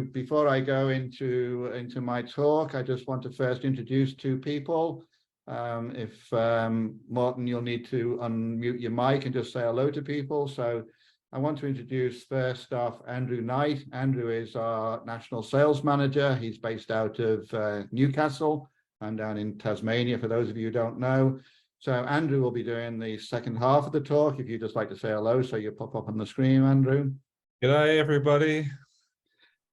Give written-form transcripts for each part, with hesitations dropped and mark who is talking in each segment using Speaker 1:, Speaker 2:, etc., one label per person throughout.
Speaker 1: before I go into my talk, I just want to first introduce two people. If Morten, you'll need to unmute your mic and just say hello to people. So I want to introduce first off Andrew Knight. Andrew is our National Sales Manager. He's based out of Newcastle. I'm down in Tasmania, for those of you who don't know. So Andrew will be doing the second half of the talk. If you'd just like to say hello, so you pop up on the screen, Andrew.
Speaker 2: G'day, everybody.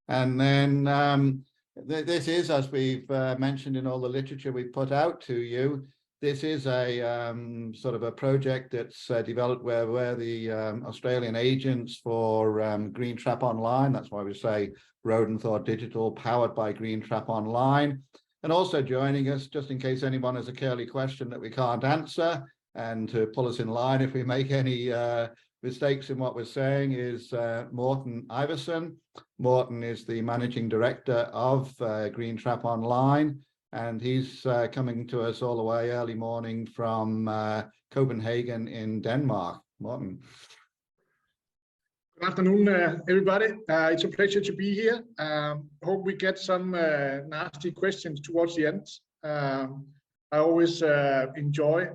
Speaker 1: And then this is, as we've mentioned in all the literature we've put out to you, this is a sort of a project that's developed where we're the Australian agents for GreenTrap Online. That's why we say RODENTHOR Digital, powered by GreenTrap Online. And also joining us, just in case anyone has a curly question that we can't answer, and to pull us in line if we make any mistakes in what we're saying, is Morten Iversen. Morten is the Managing Director of GreenTrap Online, and he's coming to us all the way early morning from Copenhagen in Denmark. Morten.
Speaker 3: Good afternoon, everybody. It's a pleasure to be here. Hope we get some nasty questions towards the end. I always enjoy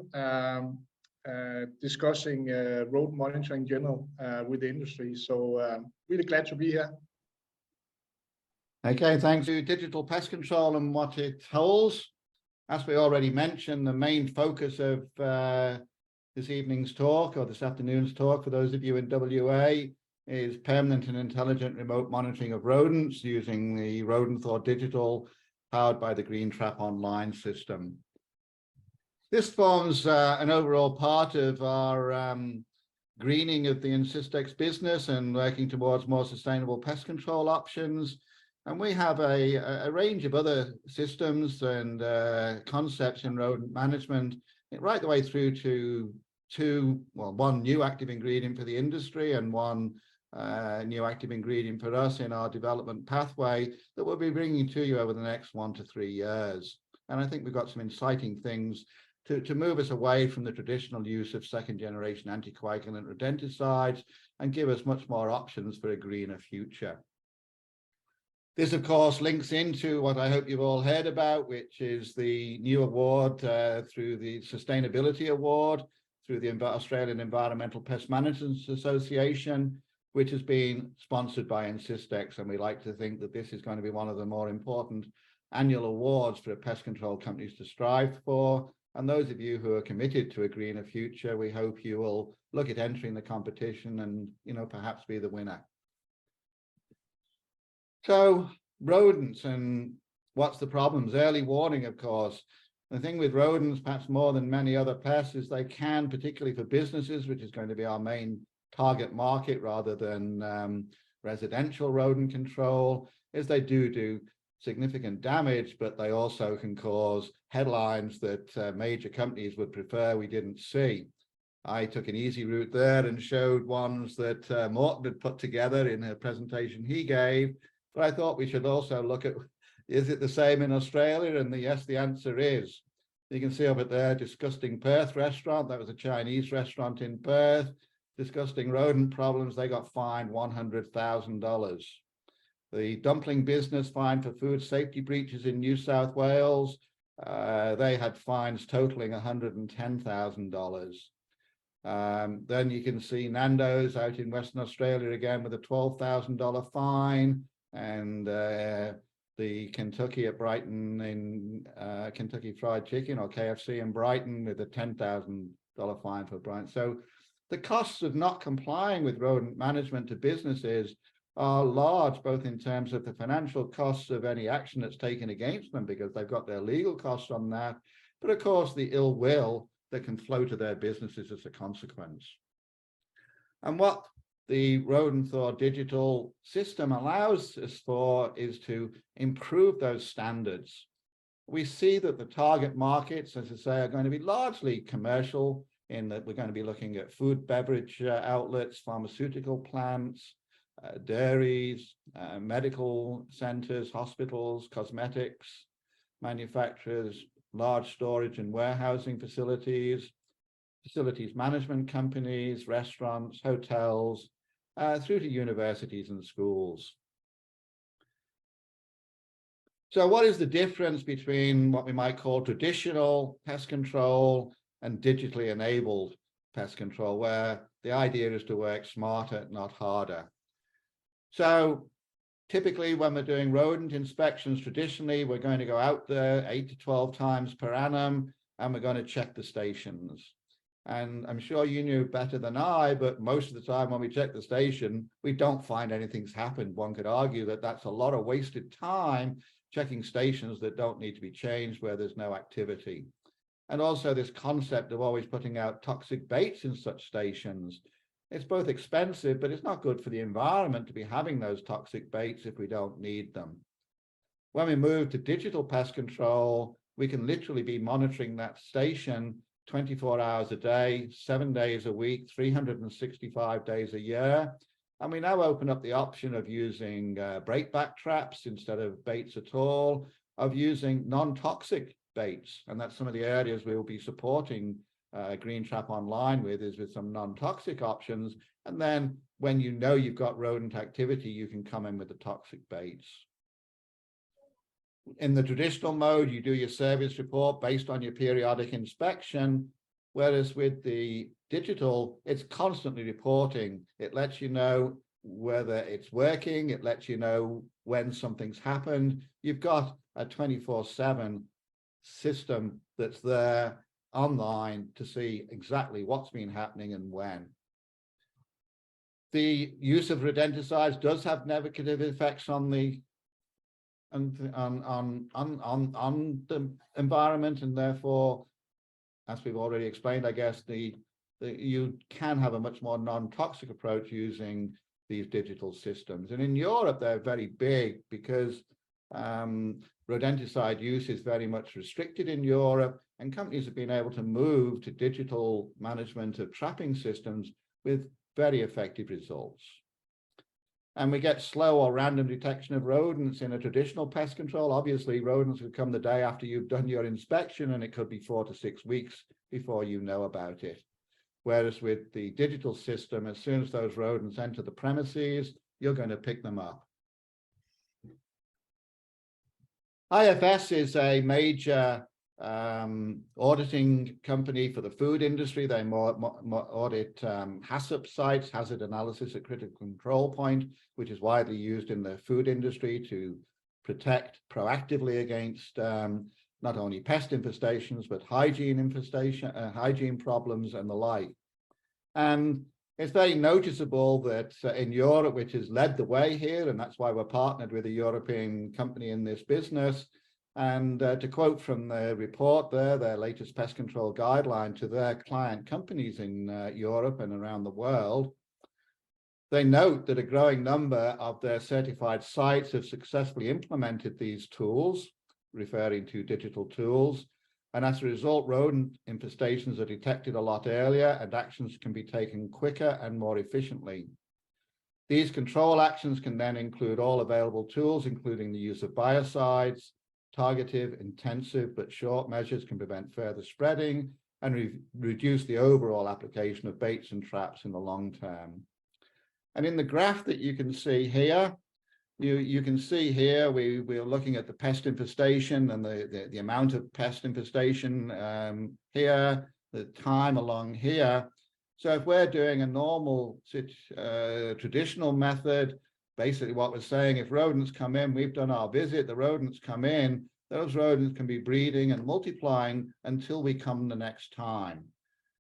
Speaker 3: discussing road monitoring in general with the industry. So really glad to be here.
Speaker 1: Okay, thanks. To digital pest control and what it holds. As we already mentioned, the main focus of this evening's talk, or this afternoon's talk, for those of you in WA, is permanent and intelligent remote monitoring of rodents using the RODENTHOR Digital, powered by the GreenTrap Online system. This forms an overall part of our greening of the Insistex business and working towards more sustainable pest control options. And we have a range of other systems and concepts in rodent management, right the way through to one new active ingredient for the industry and one new active ingredient for us in our development pathway that we'll be bringing to you over the next 1 to 3 years. And I think we've got some exciting things to move us away from the traditional use of second-generation anticoagulant rodenticides and give us much more options for a greener future. This, of course, links into what I hope you've all heard about, which is the new award through the Sustainability Award, through the Australian Environmental Pest Management Association, which has been sponsored by Insistex. And we like to think that this is going to be one of the more important annual awards for pest control companies to strive for. And those of you who are committed to a greener future, we hope you will look at entering the competition and, perhaps be the winner. So rodents and what's the problems? Early warning, of course. The thing with rodents, perhaps more than many other pests, is they can, particularly for businesses, which is going to be our main target market rather than residential rodent control, is they do significant damage, but they also can cause headlines that major companies would prefer we didn't see. I took an easy route there and showed ones that Morten had put together in a presentation he gave, but I thought we should also look at, is it the same in Australia? And yes, the answer is. You can see over there, disgusting Perth restaurant. That was a Chinese restaurant in Perth. Disgusting rodent problems. They got fined $100,000. The dumpling business fined for food safety breaches in New South Wales. They had fines totaling $110,000. Then you can see Nando's out in Western Australia again with a $12,000 fine, and the Kentucky at Brighton in Kentucky Fried Chicken, or KFC in Brighton, with a $10,000 fine for Brighton. So the costs of not complying with rodent management to businesses are large, both in terms of the financial costs of any action that's taken against them, because they've got their legal costs on that, but of course the ill will that can flow to their businesses as a consequence. And what the RODENTHOR digital system allows us for is to improve those standards. We see that the target markets, as I say, are going to be largely commercial, in that we're going to be looking at food, beverage outlets, pharmaceutical plants, dairies, medical centers, hospitals, cosmetics manufacturers, large storage and warehousing facilities, facilities management companies, restaurants, hotels, through to universities and schools. So what is the difference between what we might call traditional pest control and digitally enabled pest control, where the idea is to work smarter, not harder? So typically when we're doing rodent inspections, traditionally, we're going to go out there 8 to 12 times per annum, and we're going to check the stations. And I'm sure you knew better than I, but most of the time when we check the station, we don't find anything's happened. One could argue that that's a lot of wasted time checking stations that don't need to be changed, where there's no activity. And also this concept of always putting out toxic baits in such stations. It's both expensive, but it's not good for the environment to be having those toxic baits if we don't need them. When we move to digital pest control, we can literally be monitoring that station 24 hours a day, 7 days a week, 365 days a year. And we now open up the option of using breakback traps instead of baits at all, of using non-toxic baits. And that's some of the areas we will be supporting GreenTrap Online with some non-toxic options. And then when you know you've got rodent activity, you can come in with the toxic baits. In the traditional mode, you do your service report based on your periodic inspection, whereas with the digital, it's constantly reporting. It lets you know whether it's working. It lets you know when something's happened. You've got a 24/7 system that's there online to see exactly what's been happening and when. The use of rodenticides does have negative effects on the environment, and therefore, as we've already explained, I guess you can have a much more non-toxic approach using these digital systems. And in Europe, they're very big because rodenticide use is very much restricted in Europe, and companies have been able to move to digital management of trapping systems with very effective results. And we get slow or random detection of rodents in a traditional pest control. Obviously, rodents would come the day after you've done your inspection, and it could be 4 to 6 weeks before you know about it. Whereas with the digital system, as soon as those rodents enter the premises, you're going to pick them up. IFS is a major auditing company for the food industry. They audit HACCP sites, hazard analysis at critical control point, which is widely used in the food industry to protect proactively against not only pest infestations, but hygiene problems and the like. And it's very noticeable that in Europe, which has led the way here, and that's why we're partnered with a European company in this business. And to quote from the report there, their latest pest control guideline to their client companies in Europe and around the world, they note that a growing number of their certified sites have successfully implemented these tools, referring to digital tools. And as a result, rodent infestations are detected a lot earlier, and actions can be taken quicker and more efficiently. These control actions can then include all available tools, including the use of biocides. Targeted, intensive, but short measures can prevent further spreading and reduce the overall application of baits and traps in the long term. And in the graph that you can see here, you can see here we're looking at the pest infestation and the amount of pest infestation here, the time along here. So if we're doing a normal traditional method, basically what we're saying, if rodents come in, we've done our visit, the rodents come in, those rodents can be breeding and multiplying until we come the next time.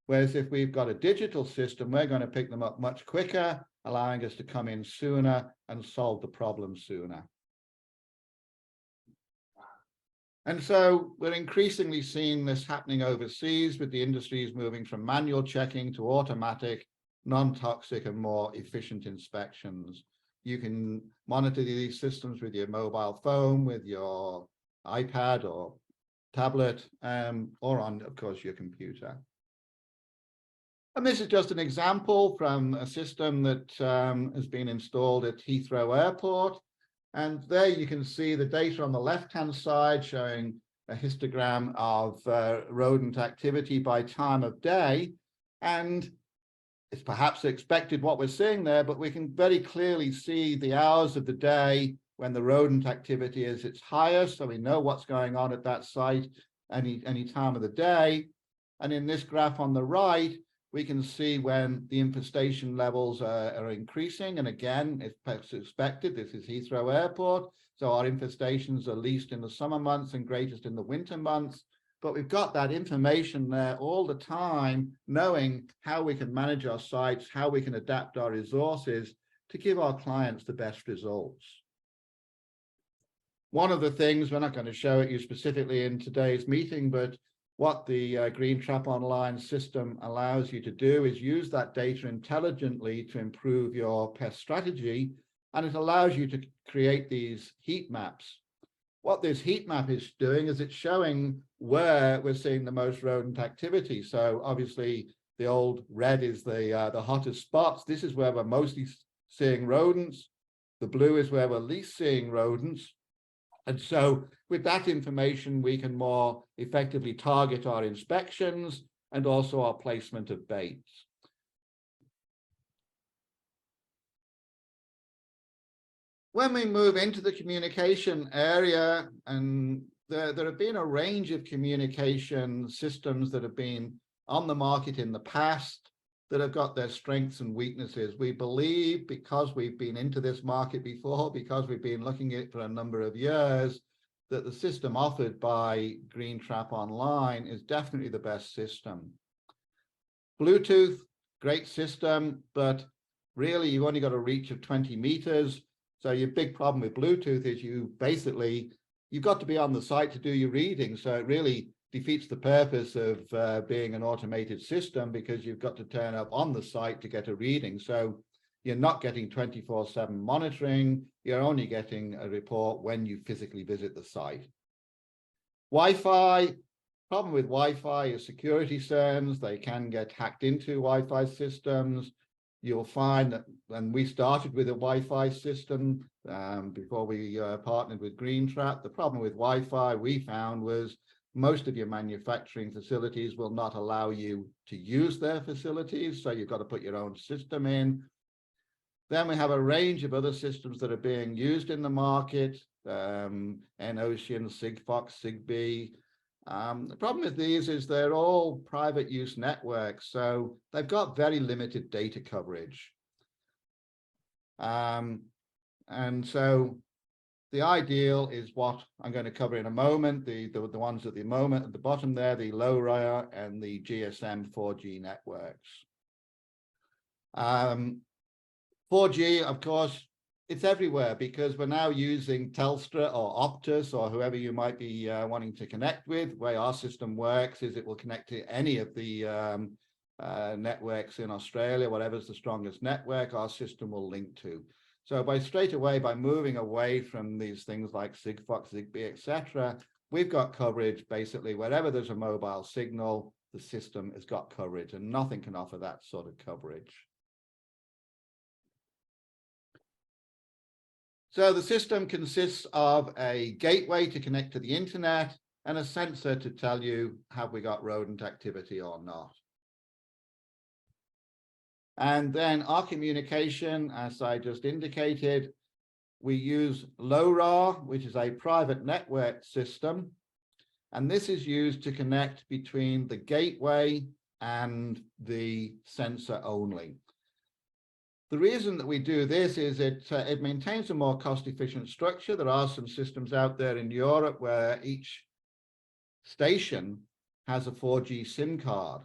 Speaker 1: Whereas if we've got a digital system, we're going to pick them up much quicker, allowing us to come in sooner and solve the problem sooner. And so we're increasingly seeing this happening overseas, with the industries moving from manual checking to automatic, non-toxic and more efficient inspections. You can monitor these systems with your mobile phone, with your iPad or tablet, or on, of course, your computer. And this is just an example from a system that has been installed at Heathrow Airport. And there you can see the data on the left-hand side showing a histogram of rodent activity by time of day. And it's perhaps expected what we're seeing there, but we can very clearly see the hours of the day when the rodent activity is its highest, so we know what's going on at that site any time of the day. And in this graph on the right, we can see when the infestation levels are increasing. And again, it's expected, this is Heathrow Airport, so our infestations are least in the summer months and greatest in the winter months. But we've got that information there all the time, knowing how we can manage our sites, how we can adapt our resources to give our clients the best results. One of the things, we're not going to show it you specifically in today's meeting, but what the GreenTrap Online system allows you to do is use that data intelligently to improve your pest strategy, and it allows you to create these heat maps. What this heat map is doing is it's showing where we're seeing the most rodent activity. So obviously the old red is the hottest spots. This is where we're mostly seeing rodents. The blue is where we're least seeing rodents. And so with that information, we can more effectively target our inspections and also our placement of baits. When we move into the communication area, and there have been a range of communication systems that have been on the market in the past that have got their strengths and weaknesses. We believe, because we've been into this market before, because we've been looking at it for a number of years, that the system offered by GreenTrap Online is definitely the best system. Bluetooth, great system, but really you've only got a reach of 20 meters. So your big problem with Bluetooth is you've got to be on the site to do your reading. So it really defeats the purpose of being an automated system, because you've got to turn up on the site to get a reading. So you're not getting 24/7 monitoring. You're only getting a report when you physically visit the site. Wi-Fi, problem with Wi-Fi is security concerns. They can get hacked into Wi-Fi systems. You'll find that when we started with a Wi-Fi system, before we partnered with GreenTrap, the problem with Wi-Fi we found was most of your manufacturing facilities will not allow you to use their facilities, so you've got to put your own system in. Then we have a range of other systems that are being used in the market, N-Ocean, Sigfox, Zigbee. The problem with these is they're all private use networks, so they've got very limited data coverage. And so the ideal is what I'm going to cover in a moment, the ones at the moment at the bottom there, the LoRa and the GSM 4G networks. 4G, of course, it's everywhere, because we're now using Telstra or Optus or whoever you might be wanting to connect with. The way our system works is it will connect to any of the networks in Australia. Whatever's the strongest network, our system will link to. So straight away, by moving away from these things like Sigfox, Zigbee, etc., we've got coverage basically wherever there's a mobile signal, the system has got coverage, and nothing can offer that sort of coverage. So the system consists of a gateway to connect to the internet and a sensor to tell you, have we got rodent activity or not? And then our communication, as I just indicated, we use LoRa, which is a private network system. And this is used to connect between the gateway and the sensor only. The reason that we do this is it maintains a more cost-efficient structure. There are some systems out there in Europe where each station has a 4G SIM card.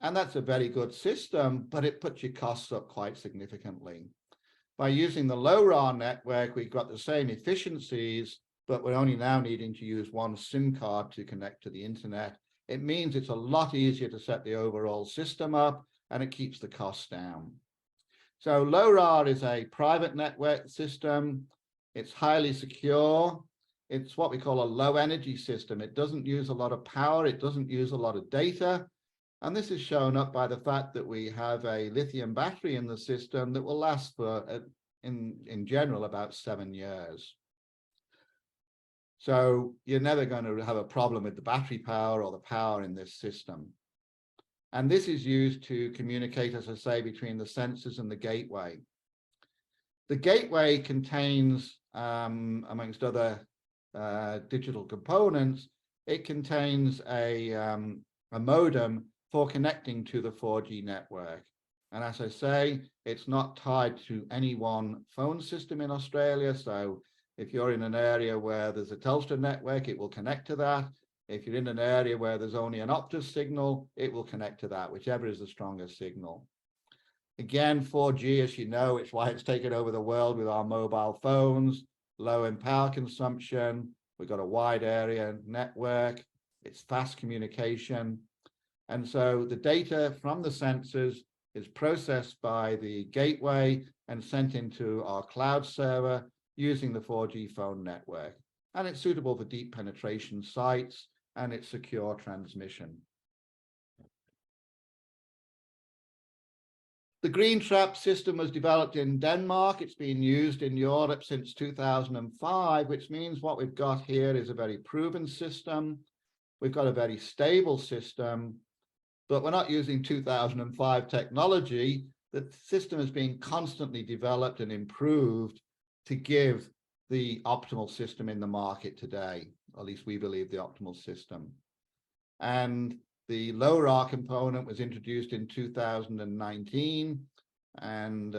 Speaker 1: And that's a very good system, but it puts your costs up quite significantly. By using the LoRa network, we've got the same efficiencies, but we're only now needing to use one SIM card to connect to the internet. It means it's a lot easier to set the overall system up, and it keeps the costs down. So LoRa is a private network system. It's highly secure. It's what we call a low energy system. It doesn't use a lot of power. It doesn't use a lot of data. And this is shown up by the fact that we have a lithium battery in the system that will last for, in general, about 7 years. So you're never going to have a problem with the battery power or the power in this system. And this is used to communicate, as I say, between the sensors and the gateway. The gateway contains amongst other digital components, it contains a modem for connecting to the 4G network. And as I say, it's not tied to any one phone system in Australia. So if you're in an area where there's a Telstra network, it will connect to that. If you're in an area where there's only an Optus signal, it will connect to that, whichever is the strongest signal. Again, 4G, as you know, it's why it's taken over the world with our mobile phones, low in power consumption. We've got a wide area network. It's fast communication. And so the data from the sensors is processed by the gateway and sent into our cloud server using the 4G phone network. And it's suitable for deep penetration sites and it's secure transmission. The GreenTrap system was developed in Denmark. It's been used in Europe since 2005, which means what we've got here is a very proven system. We've got a very stable system, but we're not using 2005 technology. The system is being constantly developed and improved to give the optimal system in the market today, or at least we believe the optimal system. And the LoRa component was introduced in 2019, and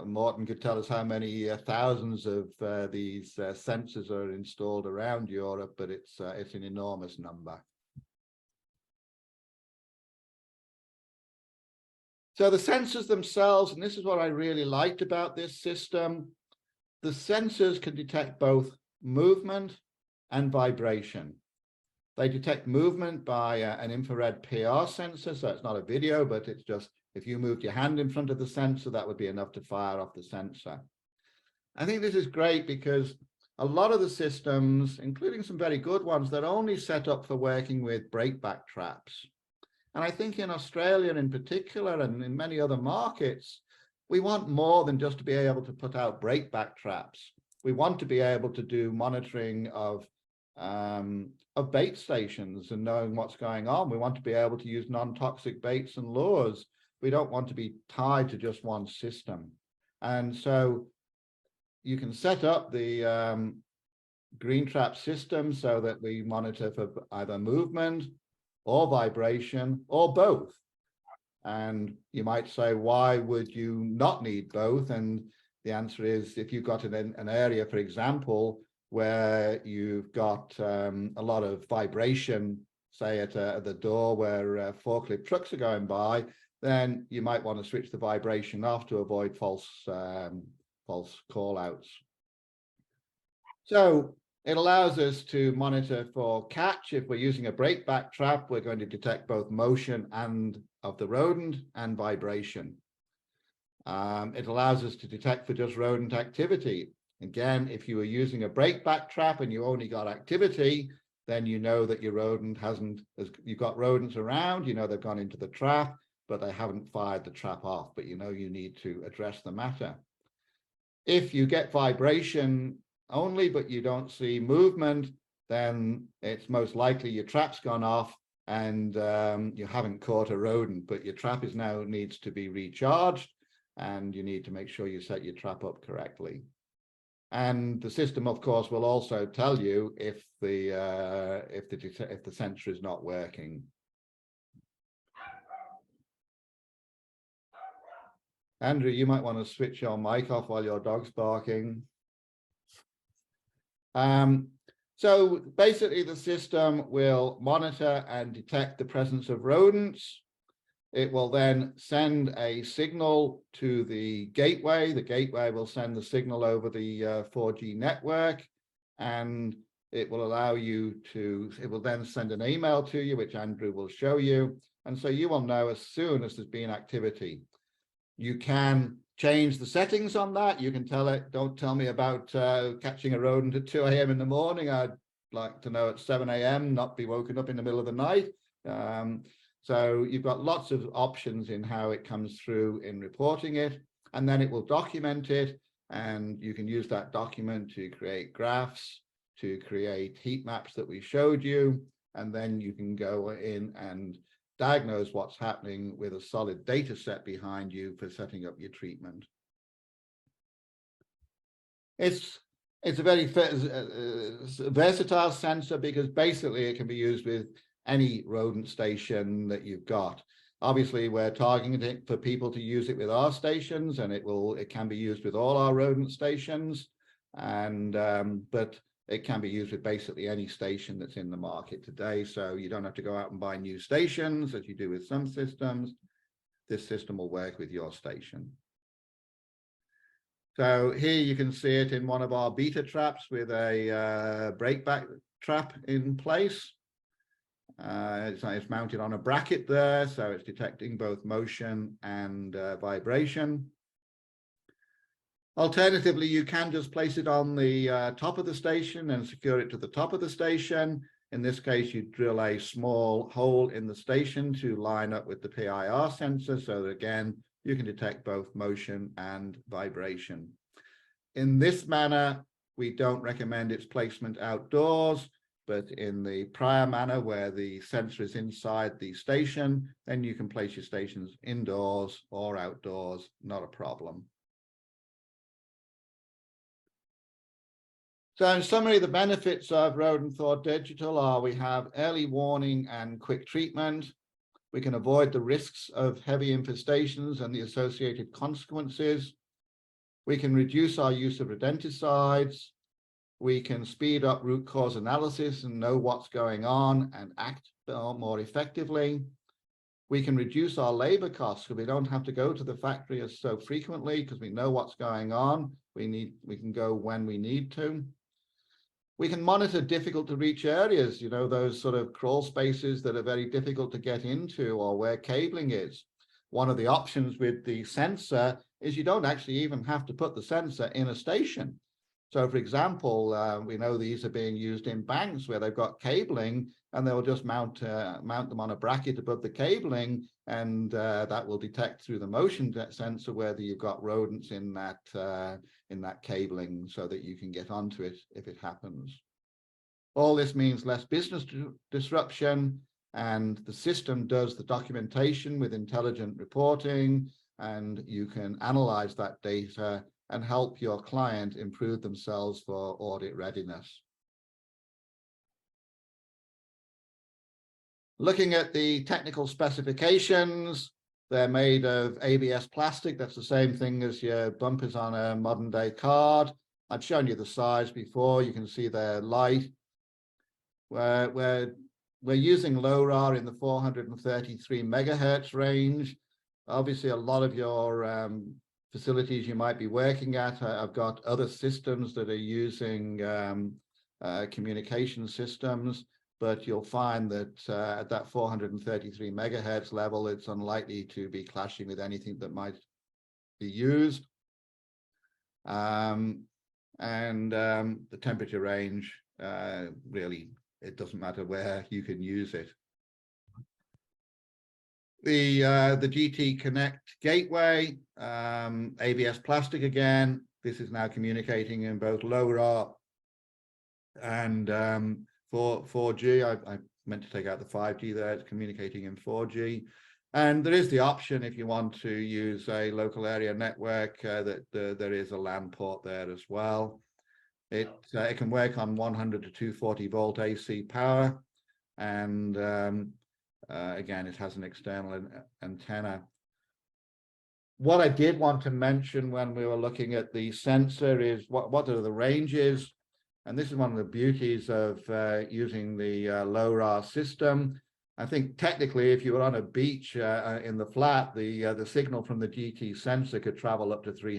Speaker 1: Morten could tell us how many thousands of these sensors are installed around Europe, but it's an enormous number. So the sensors themselves, and this is what I really liked about this system, the sensors can detect both movement and vibration. They detect movement by an infrared PR sensor, so it's not a video, but it's just if you moved your hand in front of the sensor, that would be enough to fire off the sensor. I think this is great because a lot of the systems, including some very good ones, they're only set up for working with breakback traps. And I think in Australia in particular, and in many other markets, we want more than just to be able to put out breakback traps. We want to be able to do monitoring of bait stations and knowing what's going on. We want to be able to use non-toxic baits and lures. We don't want to be tied to just one system. And so you can set up the GreenTrap system so that we monitor for either movement or vibration or both. And you might say, why would you not need both? And the answer is, if you've got an area, for example, where you've got a lot of vibration, say at the door where forklift trucks are going by, then you might want to switch the vibration off to avoid false call outs. So it allows us to monitor for catch. If we're using a breakback trap, we're going to detect both motion and of the rodent and vibration. It allows us to detect for just rodent activity. Again, if you were using a breakback trap and you only got activity, then you know that your rodent hasn't, you've got rodents around, you know they've gone into the trap, but they haven't fired the trap off, but you know you need to address the matter. If you get vibration only, but you don't see movement, then it's most likely your trap's gone off and you haven't caught a rodent, but your trap is now needs to be recharged and you need to make sure you set your trap up correctly. And the system, of course, will also tell you if the sensor is not working. Andrew, you might want to switch your mic off while your dog's barking. So basically, the system will monitor and detect the presence of rodents. It will then send a signal to the gateway. The gateway will send the signal over the 4G network, and it will allow you to, it will then send an email to you, which Andrew will show you. And so you will know as soon as there's been activity. You can change the settings on that. You can tell it, don't tell me about catching a rodent at 2 a.m. in the morning. I'd like to know at 7 a.m., not be woken up in the middle of the night. So you've got lots of options in how it comes through in reporting it, and then it will document it, and you can use that document to create graphs, to create heat maps that we showed you, and then you can go in and diagnose what's happening with a solid data set behind you for setting up your treatment. It's a very versatile sensor because basically it can be used with any rodent station that you've got. Obviously, we're targeting it for people to use it with our stations, and it can be used with all our rodent stations, and but it can be used with basically any station that's in the market today. So you don't have to go out and buy new stations as you do with some systems. This system will work with your station. So here you can see it in one of our beta traps with a breakback trap in place. It's mounted on a bracket there, so it's detecting both motion and vibration. Alternatively, you can just place it on the top of the station and secure it to the top of the station. In this case, you drill a small hole in the station to line up with the PIR sensor, so that again, you can detect both motion and vibration. In this manner, we don't recommend its placement outdoors, but in the prior manner where the sensor is inside the station, then you can place your stations indoors or outdoors, not a problem. So in summary, the benefits of RODENTHOR Digital are we have early warning and quick treatment. We can avoid the risks of heavy infestations and the associated consequences. We can reduce our use of rodenticides. We can speed up root cause analysis and know what's going on and act more effectively. We can reduce our labor costs because we don't have to go to the factory so frequently because we know what's going on. We can go when we need to. We can monitor difficult to reach areas, you know, those sort of crawl spaces that are very difficult to get into or where cabling is. One of the options with the sensor is you don't actually even have to put the sensor in a station. So for example, we know these are being used in banks where they've got cabling and they'll just mount them on a bracket above the cabling, and that will detect through the motion sensor whether you've got rodents in that cabling so that you can get onto it if it happens. All this means less business disruption, and the system does the documentation with intelligent reporting, and you can analyze that data and help your client improve themselves for audit readiness. Looking at the technical specifications, they're made of ABS plastic. That's the same thing as your bumpers on a modern day card. I've shown you the size before. You can see they're light. We're using LoRa in the 433 megahertz range. Obviously, a lot of your facilities you might be working at, I've got other systems that are using communication systems, but you'll find that at that 433 megahertz level, it's unlikely to be clashing with anything that might be used. The temperature range, really, it doesn't matter where you can use it. The GT Connect gateway, ABS plastic again. This is now communicating in both LoRa and 4G. I meant to take out the 5G there. It's communicating in 4G. And there is the option if you want to use a local area network that there is a LAN port there as well. It can work on 100 to 240 volt AC power, and again, it has an external antenna. What I did want to mention when we were looking at the sensor is what are the ranges, and this is one of the beauties of using the LoRa system. I think technically, if you were on a beach in the flat, the signal from the GT sensor could travel up to 3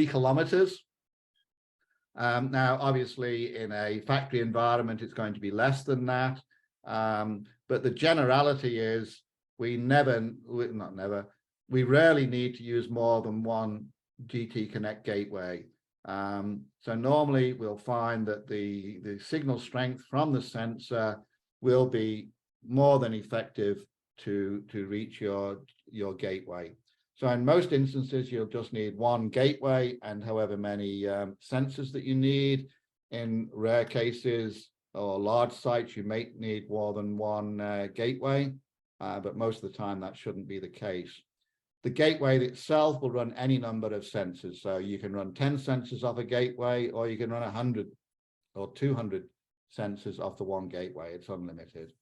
Speaker 1: kilometers. Now, obviously, in a factory environment, it's going to be less than that. But the generality is we rarely need to use more than one GT Connect gateway. So normally we'll find that the signal strength from the sensor will be more than effective to reach your gateway. So in most instances, you'll just need one gateway and however many sensors that you need. In rare cases or large sites, you may need more than one gateway, but most of the time that shouldn't be the case. The gateway itself will run any number of sensors. So you can run 10 sensors off a gateway, or you can run 100 or 200 sensors off the one gateway. It's unlimited.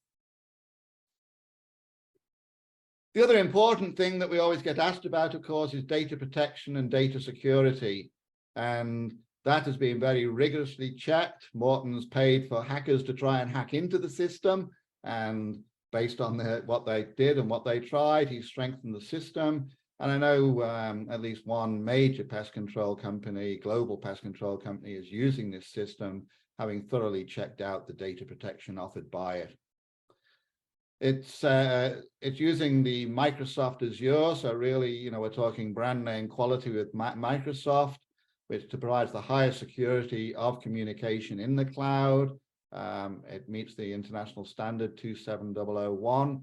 Speaker 1: The other important thing that we always get asked about, of course, is data protection and data security. And that has been very rigorously checked. Morton's paid for hackers to try and hack into the system. And based on what they did and what they tried, he strengthened the system. And I know at least one major pest control company, global pest control company, is using this system, having thoroughly checked out the data protection offered by it. It's using the Microsoft Azure, so really, we're talking brand name quality with Microsoft, which provides the highest security of communication in the cloud. It meets the international standard 27001.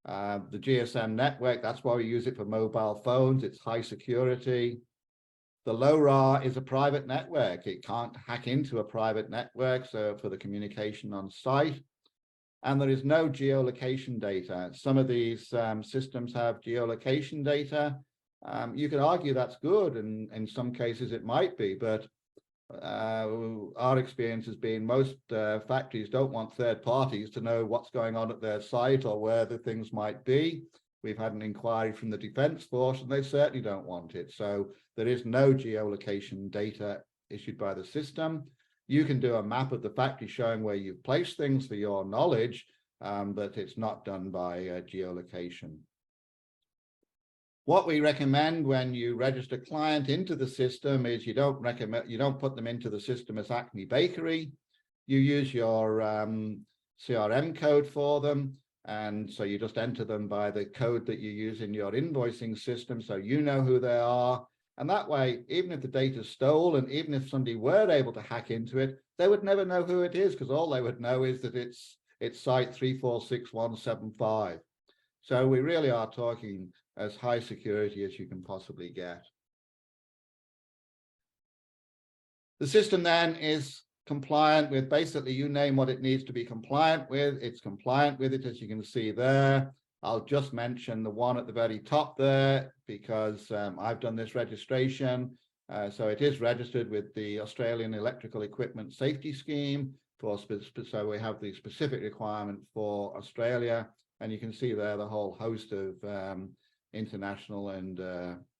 Speaker 1: The GSM network, that's why we use it for mobile phones. It's high security. The LoRa is a private network. It can't hack into a private network, so for the communication on site. And there is no geolocation data. Some of these systems have geolocation data. You could argue that's good, and in some cases it might be, but our experience has been most factories don't want third parties to know what's going on at their site or where the things might be. We've had an inquiry from the Defence Force, and they certainly don't want it. So there is no geolocation data issued by the system. You can do a map of the factory showing where you've placed things for your knowledge, but it's not done by geolocation. What we recommend when you register a client into the system is you don't put them into the system as Acme Bakery. You use your CRM code for them. And so you just enter them by the code that you use in your invoicing system, so you know who they are. And that way, even if the data is stolen, even if somebody were able to hack into it, they would never know who it is, because all they would know is that it's site 346175. So we really are talking as high security as you can possibly get. The system then is compliant with basically, you name what it needs to be compliant with. It's compliant with it, as you can see there. I'll just mention the one at the very top there because I've done this registration. So it is registered with the Australian Electrical Equipment Safety Scheme. So we have the specific requirement for Australia. And you can see there the whole host of international and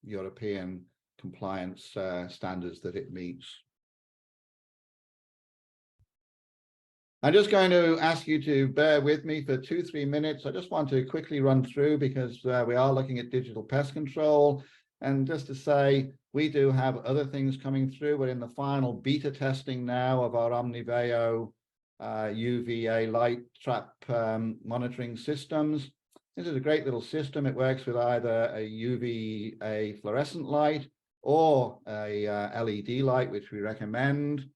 Speaker 1: European compliance standards that it meets. I'm just going to ask you to bear with me for 2-3 minutes. I just want to quickly run through because we are looking at digital pest control. And just to say, we do have other things coming through. We're in the final beta testing now of our Omniveo UVA light trap monitoring systems. This is a great little system. It works with either a UVA fluorescent light or a LED light, which we recommend.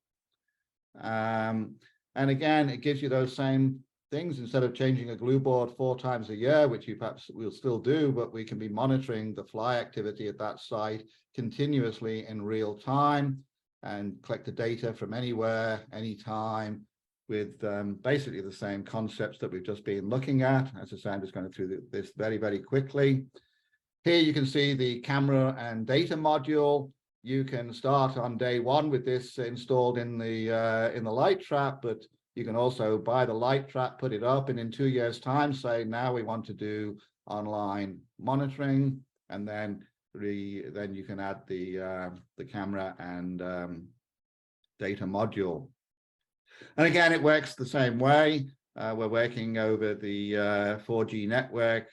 Speaker 1: And again, it gives you those same things. Instead of changing a glue board 4 times a year, which you perhaps will still do, but we can be monitoring the fly activity at that site continuously in real time and collect the data from anywhere, anytime, with basically the same concepts that we've just been looking at. As I say, I'm just going through this very, very quickly. Here you can see the camera and data module. You can start on day 1 with this installed in the light trap, but you can also buy the light trap, put it up, and in 2 years' time say, now we want to do online monitoring, and then you can add the camera and data module. And again, it works the same way. We're working over the 4G network.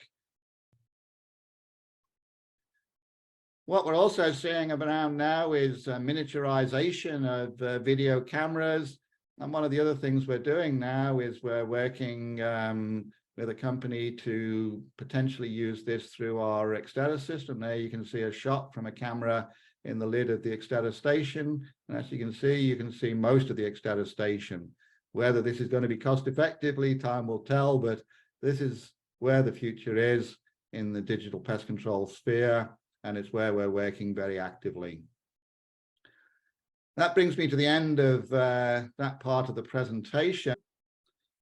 Speaker 1: What we're also seeing around now is miniaturization of video cameras. And one of the other things we're doing now is we're working with a company to potentially use this through our Exterra system. There you can see a shot from a camera in the lid of the Exterra station. And as you can see most of the Exterra station. Whether this is going to be cost effectively, time will tell, but this is where the future is in the digital pest control sphere. And it's where we're working very actively. That brings me to the end of that part of the presentation.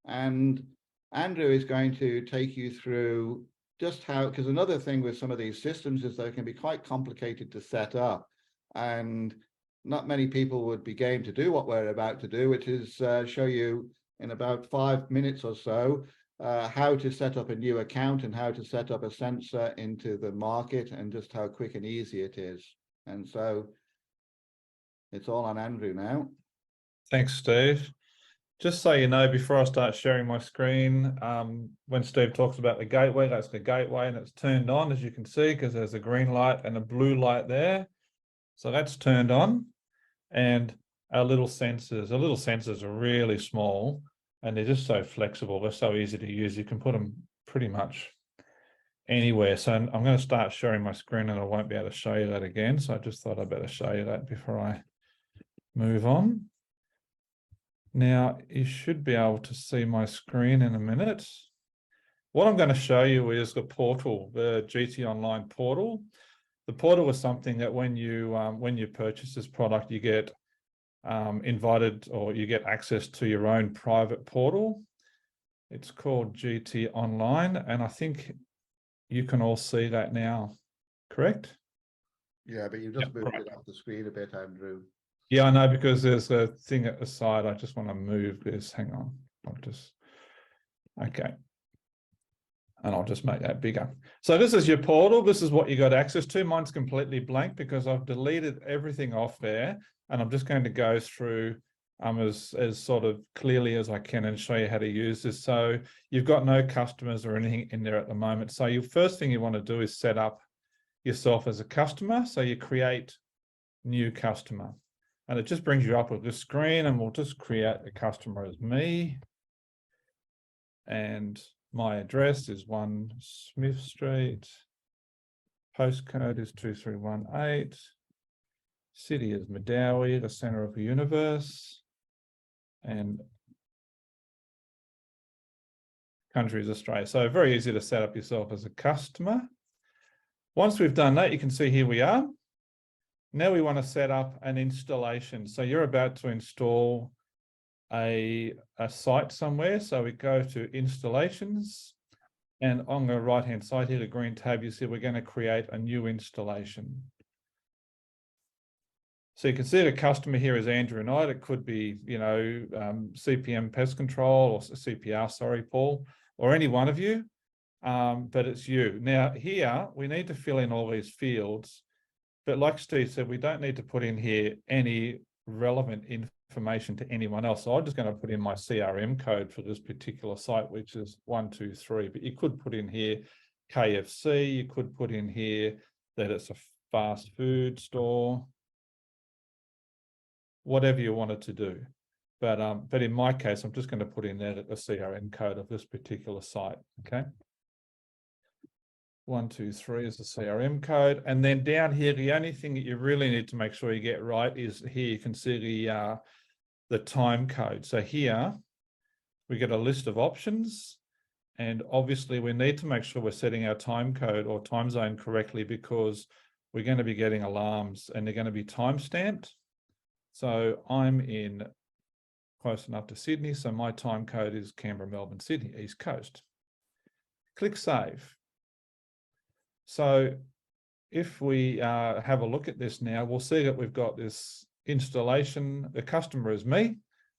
Speaker 1: And Andrew is going to take you through just how, because another thing with some of these systems is they can be quite complicated to set up, and not many people would be game to do what we're about to do, which is show you in about 5 minutes or so how to set up a new account and how to set up a sensor into the market, and just how quick and easy it is. And so it's all on Andrew now.
Speaker 2: Thanks, Steve. Just so you know, before I start sharing my screen, when Steve talks about the gateway, that's the gateway, and it's turned on, as you can see, because there's a green light and a blue light there. So that's turned on. And our little sensors are really small, and they're just so flexible. They're so easy to use. You can put them pretty much anywhere. So I'm going to start sharing my screen, and I won't be able to show you that again. So I just thought I'd better show you that before I move on. Now, you should be able to see my screen in a minute. What I'm going to show you is the portal, the GT Online portal. The portal is something that when you purchase this product, you get invited, or you get access to your own private portal. It's called GT Online, and I think you can all see that now, correct?
Speaker 1: Yeah, but you just moved it off the screen a bit, Andrew.
Speaker 2: Yeah, I know, because there's a thing at the side. I just want to move this. Hang on. Okay. And I'll just make that bigger. So this is your portal. This is what you got access to. Mine's completely blank because I've deleted everything off there. And I'm just going to go through as sort of clearly as I can and show you how to use this. So you've got no customers or anything in there at the moment. So your first thing you want to do is set up yourself as a customer. So you create new customer. And it just brings you up with this screen, and we'll just create the customer as me. And my address is 1 Smith Street. Postcode is 2318. City is Madawi, the center of the universe. And country is Australia. So very easy to set up yourself as a customer. Once we've done that, you can see here we are. Now we want to set up an installation. So you're about to install a site somewhere. So we go to installations, and on the right-hand side here, the green tab, you see we're going to create a new installation. So you can see the customer here is Andrew Knight. It could be, you know, CPM Pest Control, or CPR, sorry, Paul, or any one of you, but it's you. Now here, we need to fill in all these fields. But like Steve said, we don't need to put in here any relevant information to anyone else. So I'm just going to put in my CRM code for this particular site, which is 123. But you could put in here KFC. You could put in here that it's a fast food store, whatever you wanted to do. But in my case, I'm just going to put in there the CRM code of this particular site. Okay. 123 is the CRM code. And then down here, the only thing that you really need to make sure you get right is here you can see the time code. So here we get a list of options, and obviously we need to make sure we're setting our time code or time zone correctly, because we're going to be getting alarms and they're going to be time stamped. So I'm in close enough to Sydney. So my time code is Canberra, Melbourne, Sydney, East Coast. Click Save. So if we have a look at this now, we'll see that we've got this installation. The customer is me.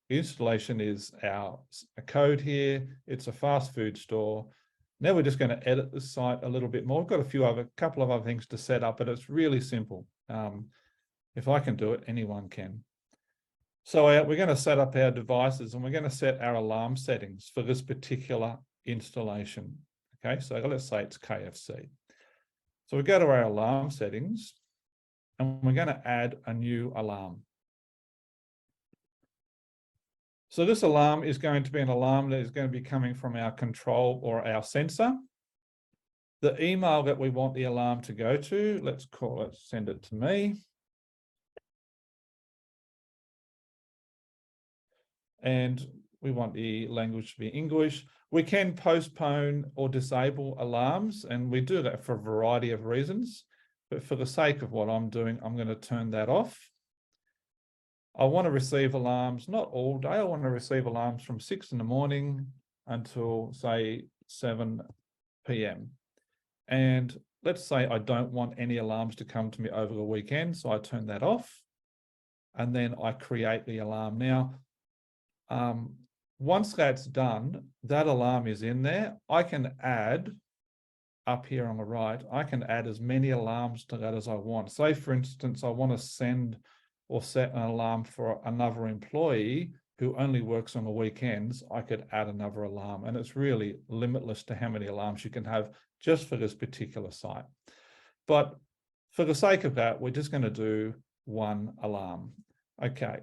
Speaker 2: The installation is a code here. It's a fast food store. Now we're just going to edit the site a little bit more. We've got a couple of other things to set up, but it's really simple. If I can do it, anyone can. So we're going to set up our devices, and we're going to set our alarm settings for this particular installation. Okay, so let's say it's KFC. So we go to our alarm settings, and we're going to add a new alarm. So this alarm is going to be an alarm that is going to be coming from our control or our sensor. The email that we want the alarm to go to, let's send it to me. And we want the language to be English. We can postpone or disable alarms, and we do that for a variety of reasons. But for the sake of what I'm doing, I'm going to turn that off. I want to receive alarms, not all day. I want to receive alarms from 6 in the morning until, say, 7 p.m. And let's say I don't want any alarms to come to me over the weekend, so I turn that off, and then I create the alarm. Now, once that's done, that alarm is in there. I can add, up here on the right, I can add as many alarms to that as I want. Say, for instance, I want to send or set an alarm for another employee who only works on the weekends. I could add another alarm, and it's really limitless to how many alarms you can have just for this particular site. But for the sake of that, we're just going to do one alarm. Okay,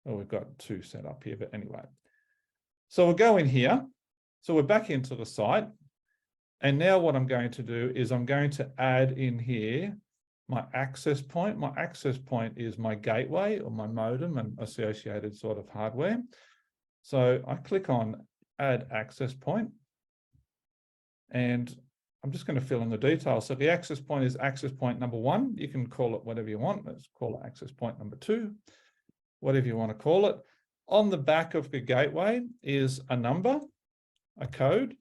Speaker 2: well, we've got two set up here, but anyway. So we'll go in here. So we're back into the site. And now what I'm going to do is I'm going to add in here my access point. My access point is my gateway or my modem and associated sort of hardware. So I click on add access point, and I'm just going to fill in the details. So the access point is access point number 1. You can call it whatever you want. Let's call it access point number 2, whatever you want to call it. On the back of the gateway is a number, a code,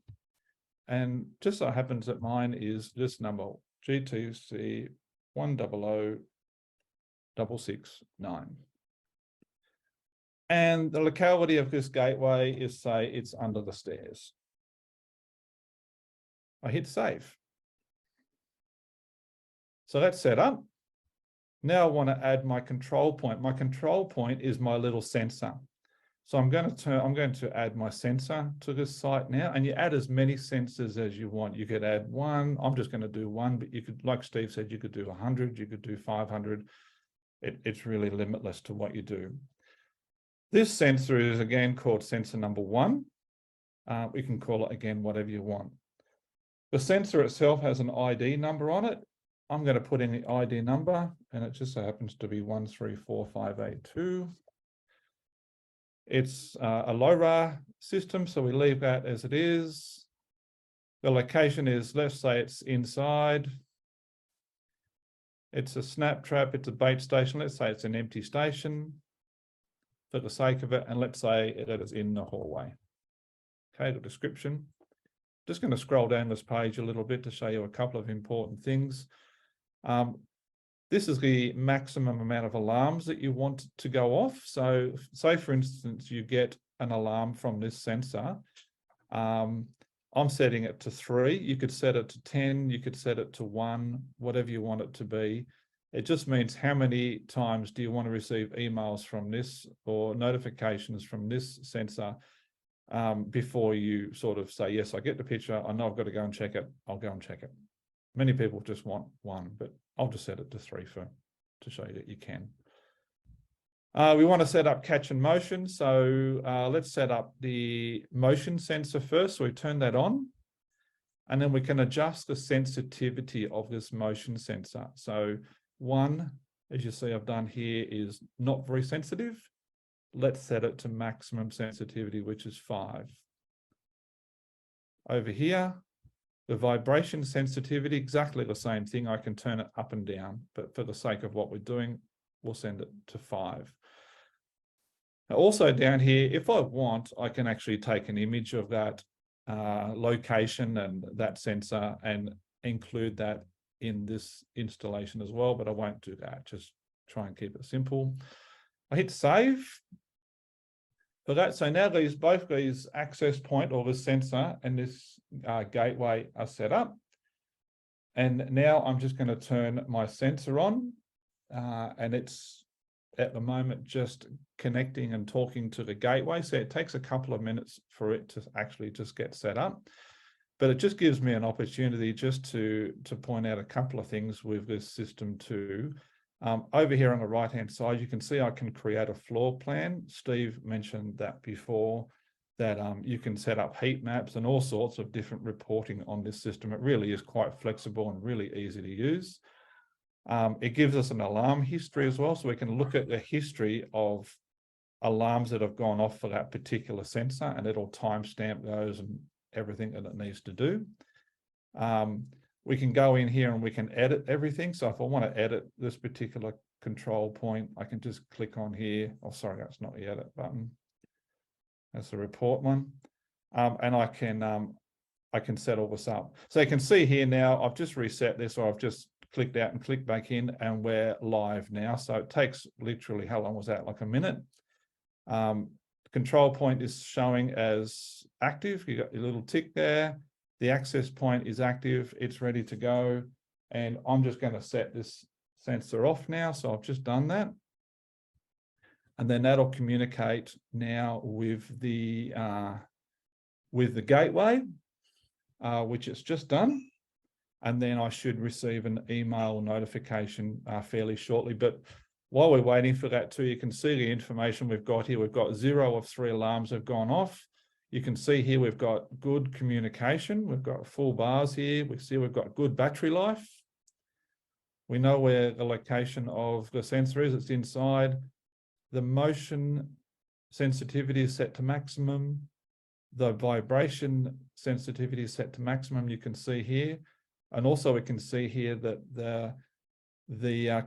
Speaker 2: and just so happens that mine is this number, GTC 100669. And the locality of this gateway is, say, it's under the stairs. I hit save. So that's set up. Now I want to add my control point. My control point is my little sensor. So I'm going to add my sensor to this site now, and you add as many sensors as you want. You could add 1. I'm just going to do 1, but you could, like Steve said, you could do 100, you could do 500. It's really limitless to what you do. This sensor is again called sensor number 1. We can call it again whatever you want. The sensor itself has an ID number on it. I'm going to put in the ID number, and it just so happens to be 134582. It's a LoRa system, so we leave that as it is. The location is, let's say it's inside. It's a snap trap, it's a bait station. Let's say it's an empty station for the sake of it, and let's say that it's in the hallway. Okay, the description. Just going to scroll down this page a little bit to show you a couple of important things. This is the maximum amount of alarms that you want to go off. So say, for instance, you get an alarm from this sensor. I'm setting it to 3. You could set it to 10. You could set it to 1, whatever you want it to be. It just means how many times do you want to receive emails from this or notifications from this sensor before you sort of say, yes, I get the picture. I know I've got to go and check it. I'll go and check it. Many people just want 1, but I'll just set it to 3 to show you that you can. We want to set up catch and motion. So let's set up the motion sensor first. So we turn that on, and then we can adjust the sensitivity of this motion sensor. So 1, as you see I've done here, is not very sensitive. Let's set it to maximum sensitivity, which is 5. Over here, the vibration sensitivity, exactly the same thing. I can turn it up and down, but for the sake of what we're doing, we'll send it to 5. Now also down here, if I want, I can actually take an image of that location and that sensor and include that in this installation as well, but I won't do that. Just try and keep it simple. I hit save. For that, so now both these access point or the sensor and this gateway are set up. And now I'm just going to turn my sensor on, and it's at the moment just connecting and talking to the gateway. So it takes a couple of minutes for it to actually just get set up. But it just gives me an opportunity just to point out a couple of things with this system too. Over here on the right-hand side, you can see I can create a floor plan. Steve mentioned that before, that you can set up heat maps and all sorts of different reporting on this system. It really is quite flexible and really easy to use. It gives us an alarm history as well, so we can look at the history of alarms that have gone off for that particular sensor, and it'll timestamp those and everything that it needs to do. We can go in here and we can edit everything. So if I want to edit this particular control point, I can just click on here. Oh, sorry, that's not the edit button. That's the report one. And I can I can set all this up. So you can see here now, I've just reset this, or I've just clicked out and clicked back in, and we're live now. So it takes literally, how long was that? Like a minute. Control point is showing as active. You got your little tick there. The access point is active. It's ready to go. And I'm just going to set this sensor off now. So I've just done that. And then that'll communicate now with the gateway, which it's just done. And then I should receive an email notification fairly shortly. But while we're waiting for that too, you can see the information we've got here. We've got 0 of 3 alarms have gone off. You can see here we've got good communication. We've got full bars here. We see we've got good battery life. We know where the location of the sensor is. It's inside. The motion sensitivity is set to maximum. The vibration sensitivity is set to maximum. You can see here. And also we can see here that the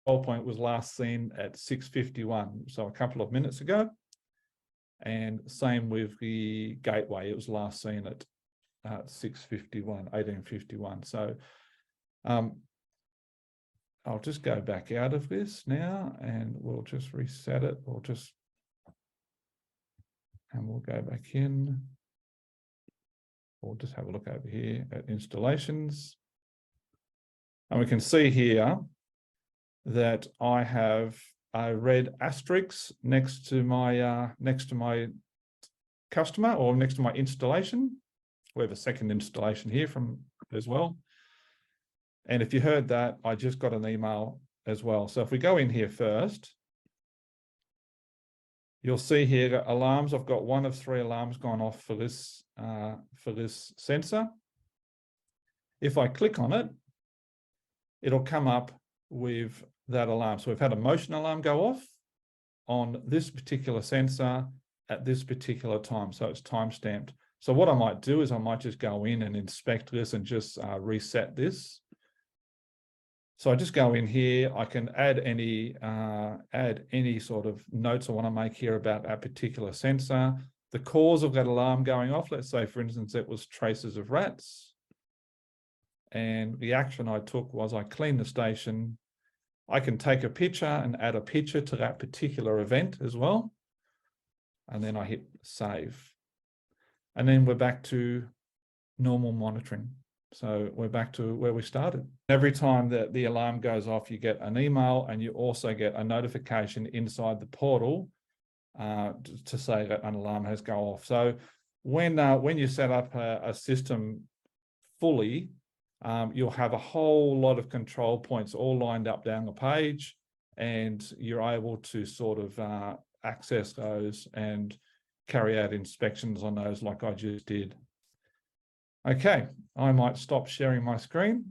Speaker 2: control point was last seen at 6:51, so a couple of minutes ago. And same with the gateway, it was last seen at 18:51. So I'll just go back out of this now, and we'll just reset it. And we'll go back in. We'll just have a look over here at installations. And we can see here that I have a red asterisk next to my customer, or next to my installation. We have a second installation here from as well. And if you heard that, I just got an email as well. So if we go in here first, you'll see here that alarms. I've got 1 of 3 alarms gone off for this sensor. If I click on it, it'll come up with that alarm. So we've had a motion alarm go off on this particular sensor at this particular time. So it's time stamped. So what I might do is I might just go in and inspect this and just reset this. So I just go in here. I can add any sort of notes I want to make here about that particular sensor. The cause of that alarm going off, let's say, for instance, it was traces of rats. And the action I took was I cleaned the station. I can take a picture and add a picture to that particular event as well. And then I hit save. And then we're back to normal monitoring. So we're back to where we started. Every time that the alarm goes off, you get an email, and you also get a notification inside the portal to say that an alarm has gone off. So when you set up a system fully, you'll have a whole lot of control points all lined up down the page, and you're able to sort of access those and carry out inspections on those like I just did. Okay, I might stop sharing my screen.